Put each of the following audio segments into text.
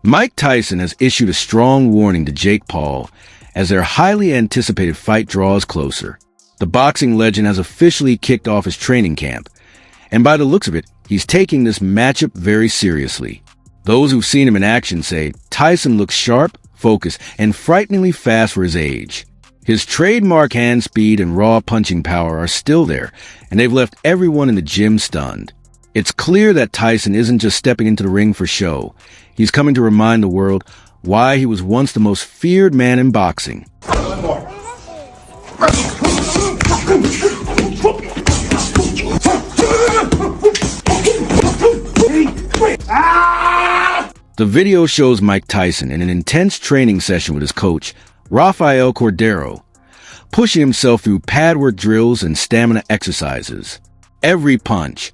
Mike Tyson has issued a strong warning to Jake Paul as their highly anticipated fight draws closer. The boxing legend has officially kicked off his training camp, and by the looks of it, he's taking this matchup very seriously. Those who've seen him in action say Tyson looks sharp, focused, and frighteningly fast for his age. His trademark hand speed and raw punching power are still there, and they've left everyone in the gym stunned. It's clear that Tyson isn't just stepping into the ring for show. He's coming to remind the world why he was once the most feared man in boxing. The video shows Mike Tyson in an intense training session with his coach, Rafael Cordero, pushing himself through pad work drills and stamina exercises. Every punch,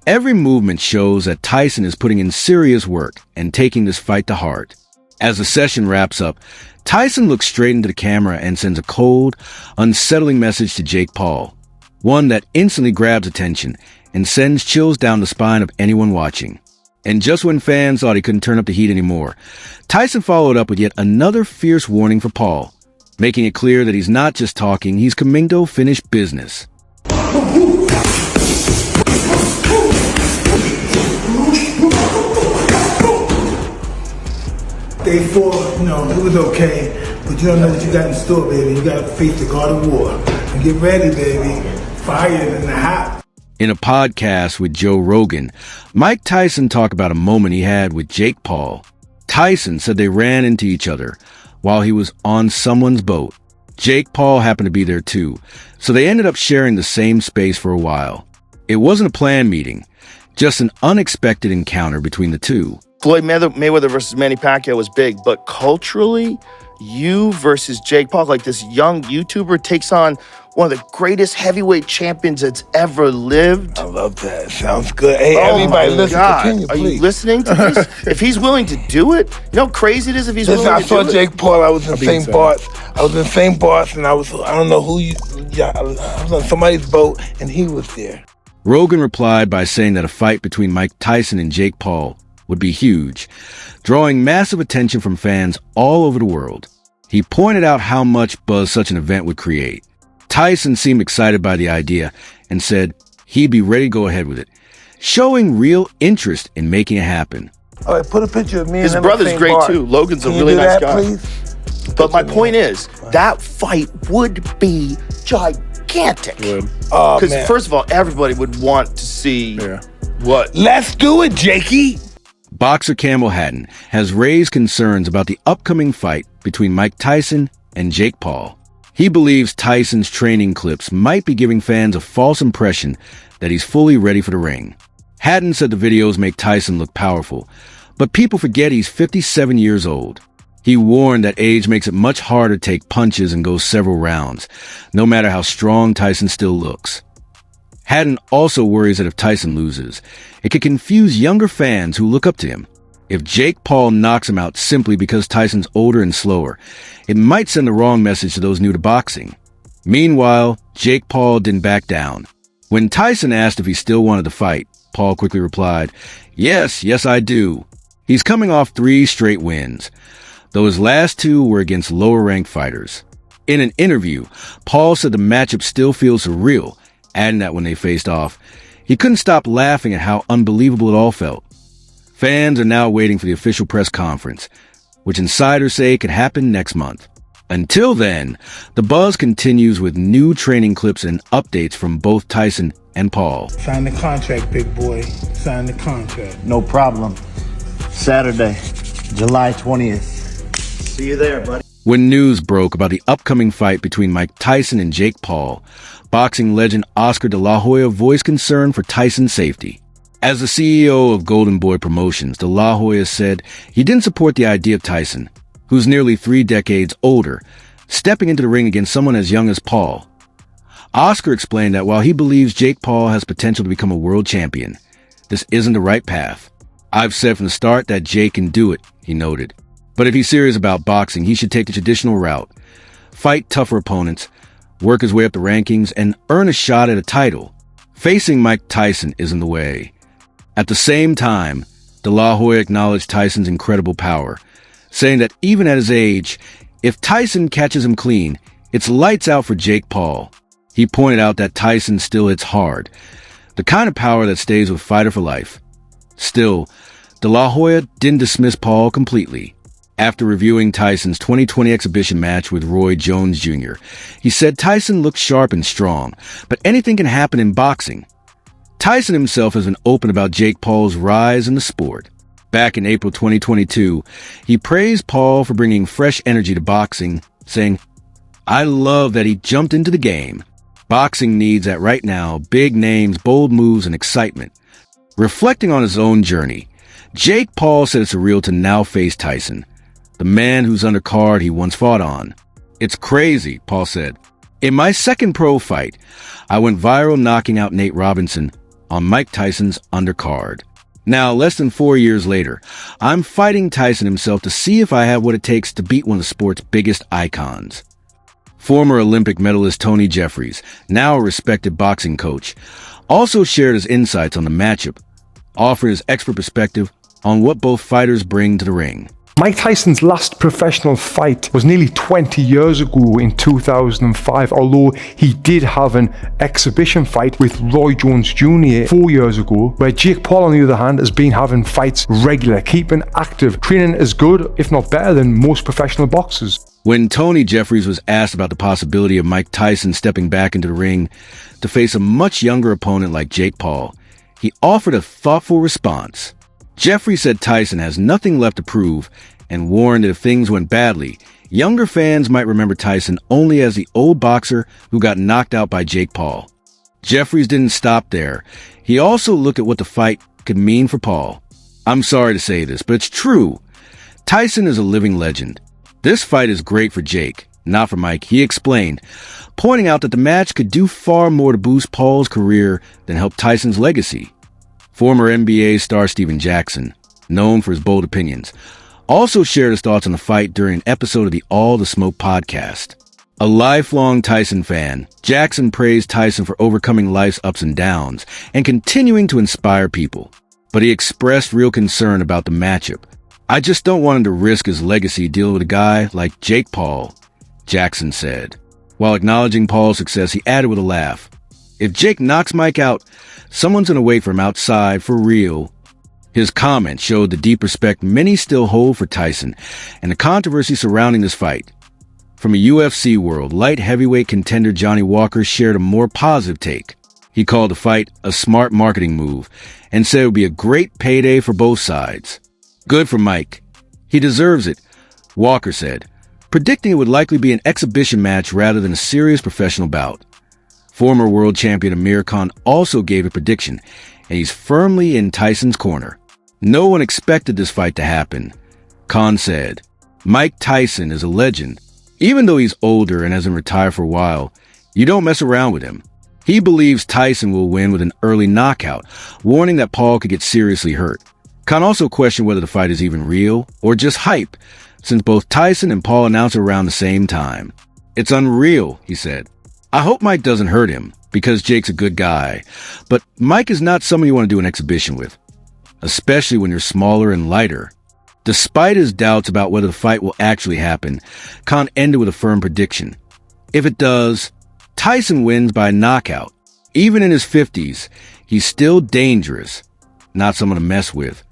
every movement shows that Tyson is putting in serious work and taking this fight to heart. As the session wraps up, Tyson looks straight into the camera and sends a cold, unsettling message to Jake Paul, one that instantly grabs attention and sends chills down the spine of anyone watching. And just when fans thought he couldn't turn up the heat anymore, Tyson followed up with yet another fierce warning for Paul, making it clear that he's not just talking, he's coming to finish business. Day 4, it was okay, but you don't know what you got in store, baby. You got to face the God of War. And get ready, baby. Fire in the hot. In a podcast with Joe Rogan, Mike Tyson talked about a moment he had with Jake Paul. Tyson said they ran into each other while he was on someone's boat. Jake Paul happened to be there too, so they ended up sharing the same space for a while. It wasn't a planned meeting, just an unexpected encounter between the two. Floyd Mayweather versus Manny Pacquiao was big, but culturally, you versus Jake Paul, like this young YouTuber takes on one of the greatest heavyweight champions that's ever lived. I love that. Sounds good. Hey, oh everybody listen. Continue, Are you listening to this? If he's willing to do it, you know how crazy it is if he's willing to do it? I saw Jake Paul. I was in St. Bart's. I don't know who I was on somebody's boat, and he was there. Rogan replied by saying that a fight between Mike Tyson and Jake Paul would be huge, drawing massive attention from fans all over the world. He pointed out how much buzz such an event would create. Tyson seemed excited by the idea and said he'd be ready to go ahead with it, showing real interest in making it happen. All right, put a picture of me. His brother's great too. Logan's a really nice guy. Please? But my point is, that fight would be gigantic. Because first of all, everybody would want to see what. Let's do it, Jakey. Boxer Campbell Hatton has raised concerns about the upcoming fight between Mike Tyson and Jake Paul. He believes Tyson's training clips might be giving fans a false impression that he's fully ready for the ring. Hatton said the videos make Tyson look powerful, but people forget he's 57 years old. He warned that age makes it much harder to take punches and go several rounds, no matter how strong Tyson still looks. Hatton also worries that if Tyson loses, it could confuse younger fans who look up to him. If Jake Paul knocks him out simply because Tyson's older and slower, it might send the wrong message to those new to boxing. Meanwhile, Jake Paul didn't back down. When Tyson asked if he still wanted to fight, Paul quickly replied, yes, I do. He's coming off 3 straight wins, though his last 2 were against lower-ranked fighters. In an interview, Paul said the matchup still feels surreal, adding that when they faced off, he couldn't stop laughing at how unbelievable it all felt. Fans are now waiting for the official press conference, which insiders say could happen next month. Until then, the buzz continues with new training clips and updates from both Tyson and Paul. Sign the contract, big boy. Sign the contract. No problem. Saturday, July 20th. See you there, buddy. When news broke about the upcoming fight between Mike Tyson and Jake Paul, boxing legend Oscar de la Hoya voiced concern for Tyson's safety. As the CEO of Golden Boy Promotions, de la Hoya said he didn't support the idea of Tyson, who's nearly 3 decades older, stepping into the ring against someone as young as Paul. Oscar explained that while he believes Jake Paul has potential to become a world champion, this isn't the right path. I've said from the start that Jake can do it, he noted. But if he's serious about boxing, he should take the traditional route, fight tougher opponents, work his way up the rankings, and earn a shot at a title. Facing Mike Tyson isn't the way. At the same time, de De La Hoya acknowledged Tyson's incredible power, saying that even at his age, if Tyson catches him clean, it's lights out for Jake Paul. He pointed out that Tyson still hits hard, the kind of power that stays with fighter for life. Still, De La Hoya didn't dismiss Paul completely. After reviewing Tyson's 2020 exhibition match with Roy Jones Jr., he said Tyson looked sharp and strong, but anything can happen in boxing. Tyson himself has been open about Jake Paul's rise in the sport. Back in April 2022, he praised Paul for bringing fresh energy to boxing, saying, "I love that he jumped into the game. Boxing needs that right now, big names, bold moves, and excitement." Reflecting on his own journey, Jake Paul said it's surreal to now face Tyson, the man whose undercard he once fought on. "It's crazy," Paul said. "In my second pro fight, I went viral knocking out Nate Robinson on Mike Tyson's undercard. Now, less than 4 years later, I'm fighting Tyson himself to see if I have what it takes to beat one of the sport's biggest icons." Former Olympic medalist Tony Jeffries, now a respected boxing coach, also shared his insights on the matchup, offering his expert perspective on what both fighters bring to the ring. Mike Tyson's last professional fight was nearly 20 years ago in 2005, although he did have an exhibition fight with Roy Jones Jr. 4 years ago, where Jake Paul, on the other hand, has been having fights regular, keeping active, training as good, if not better, than most professional boxers. When Tony Jeffries was asked about the possibility of Mike Tyson stepping back into the ring to face a much younger opponent like Jake Paul, he offered a thoughtful response. Jeffries said Tyson has nothing left to prove and warned that if things went badly, younger fans might remember Tyson only as the old boxer who got knocked out by Jake Paul. Jeffries didn't stop there. He also looked at what the fight could mean for Paul. "I'm sorry to say this, but it's true. Tyson is a living legend. This fight is great for Jake, not for Mike," he explained, pointing out that the match could do far more to boost Paul's career than help Tyson's legacy. Former NBA star Steven Jackson, known for his bold opinions, also shared his thoughts on the fight during an episode of the All the Smoke podcast. A lifelong Tyson fan, Jackson praised Tyson for overcoming life's ups and downs and continuing to inspire people. But he expressed real concern about the matchup. "I just don't want him to risk his legacy dealing with a guy like Jake Paul," Jackson said. While acknowledging Paul's success, he added with a laugh, "If Jake knocks Mike out, someone's going to wait for him outside for real." His comment showed the deep respect many still hold for Tyson and the controversy surrounding this fight. From a UFC world, light heavyweight contender Johnny Walker shared a more positive take. He called the fight a smart marketing move and said it would be a great payday for both sides. "Good for Mike. He deserves it," Walker said, predicting it would likely be an exhibition match rather than a serious professional bout. Former world champion Amir Khan also gave a prediction, and he's firmly in Tyson's corner. "No one expected this fight to happen," Khan said. "Mike Tyson is a legend. Even though he's older and hasn't retired for a while, you don't mess around with him." He believes Tyson will win with an early knockout, warning that Paul could get seriously hurt. Khan also questioned whether the fight is even real or just hype, since both Tyson and Paul announced it around the same time. "It's unreal," he said. "I hope Mike doesn't hurt him, because Jake's a good guy. But Mike is not someone you want to do an exhibition with, especially when you're smaller and lighter." Despite his doubts about whether the fight will actually happen, Khan ended with a firm prediction. If it does, Tyson wins by knockout. Even in his 50s, he's still dangerous, not someone to mess with.